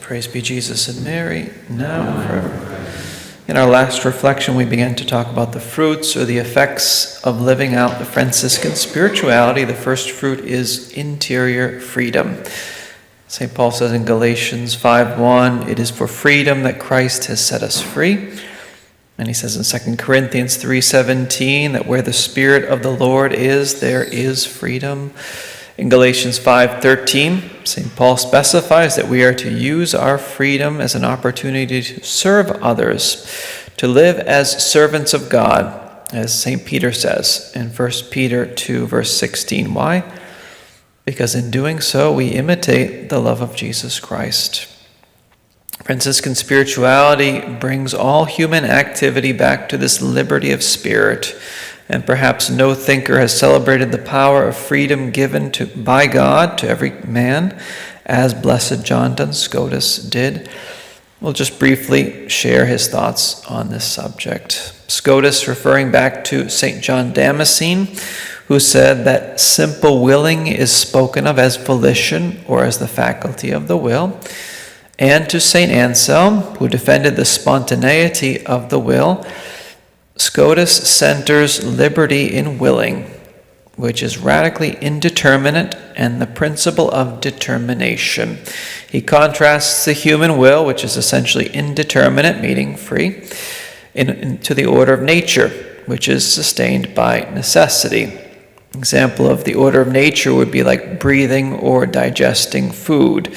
Praise be Jesus and Mary, now and forever. In our last reflection, we began to talk about the fruits or the effects of living out the Franciscan spirituality. The first fruit is interior freedom. St. Paul says in Galatians 5:1, it is for freedom that Christ has set us free. And he says in 2 Corinthians 3:17 that where the Spirit of the Lord is, there is freedom. In Galatians 5:13, St. Paul specifies that we are to use our freedom as an opportunity to serve others, to live as servants of God, as St. Peter says in 1 Peter 2, verse 16. Why? Because in doing so, we imitate the love of Jesus Christ. Franciscan spirituality brings all human activity back to this liberty of spirit. And perhaps no thinker has celebrated the power of freedom given by God to every man, as Blessed John Duns Scotus did. We'll just briefly share his thoughts on this subject. Scotus, referring back to St. John Damascene, who said that simple willing is spoken of as volition or as the faculty of the will, and to St. Anselm, who defended the spontaneity of the will, Scotus centers liberty in willing, which is radically indeterminate and the principle of determination. He contrasts the human will, which is essentially indeterminate, meaning free, to the order of nature, which is sustained by necessity. An example of the order of nature would be like breathing or digesting food.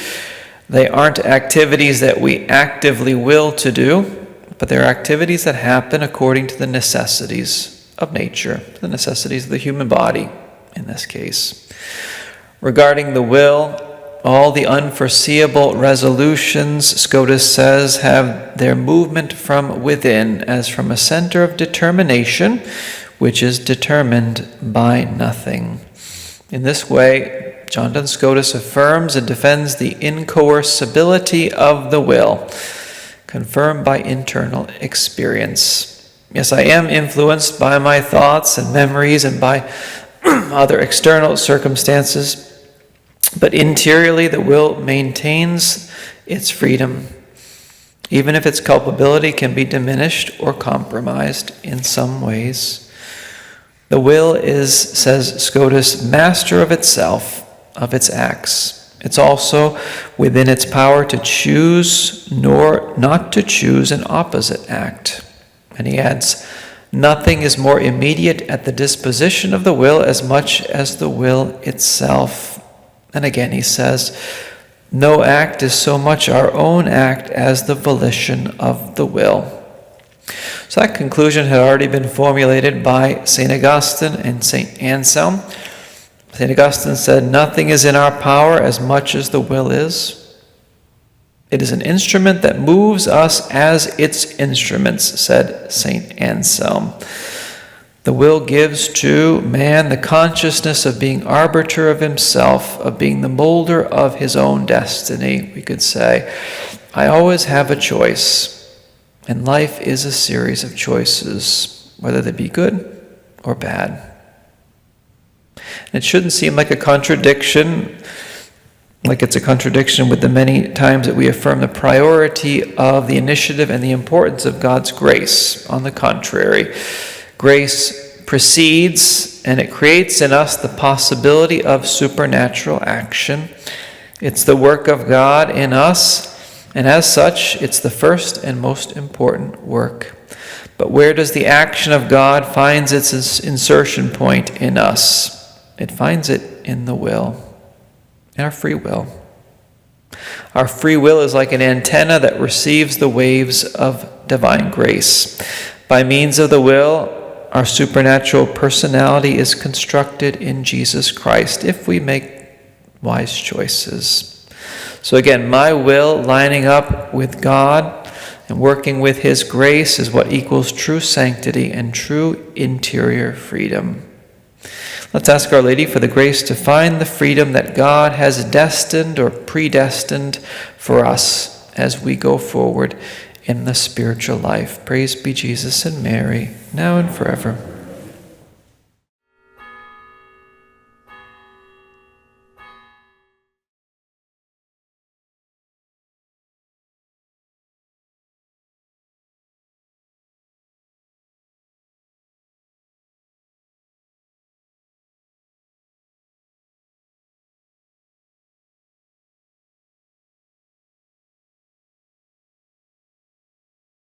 They aren't activities that we actively will to do, but they're activities that happen according to the necessities of nature, the necessities of the human body in this case. Regarding the will, all the unforeseeable resolutions, Scotus says, have their movement from within, as from a center of determination, which is determined by nothing. In this way, John Duns Scotus affirms and defends the incoercibility of the will, confirmed by internal experience. Yes, I am influenced by my thoughts and memories and by other external circumstances, but interiorly the will maintains its freedom, even if its culpability can be diminished or compromised in some ways. The will is, says Scotus, master of itself, of its acts. It's also within its power to choose nor not to choose an opposite act. And he adds, nothing is more immediate at the disposition of the will as much as the will itself. And again he says, no act is so much our own act as the volition of the will. So that conclusion had already been formulated by St. Augustine and St. Anselm. St. Augustine said, nothing is in our power as much as the will is. It is an instrument that moves us as its instruments, said St. Anselm. The will gives to man the consciousness of being arbiter of himself, of being the molder of his own destiny. We could say, I always have a choice, and life is a series of choices, whether they be good or bad. It shouldn't seem like a contradiction, like it's a contradiction with the many times that we affirm the priority of the initiative and the importance of God's grace. On the contrary, grace precedes and it creates in us the possibility of supernatural action. It's the work of God in us, and as such, it's the first and most important work. But where does the action of God find its insertion point in us? It finds it in the will, in our free will. Our free will is like an antenna that receives the waves of divine grace. By means of the will, our supernatural personality is constructed in Jesus Christ if we make wise choices. So again, my will lining up with God and working with His grace is what equals true sanctity and true interior freedom. Let's ask Our Lady for the grace to find the freedom that God has destined or predestined for us as we go forward in the spiritual life. Praise be Jesus and Mary, now and forever.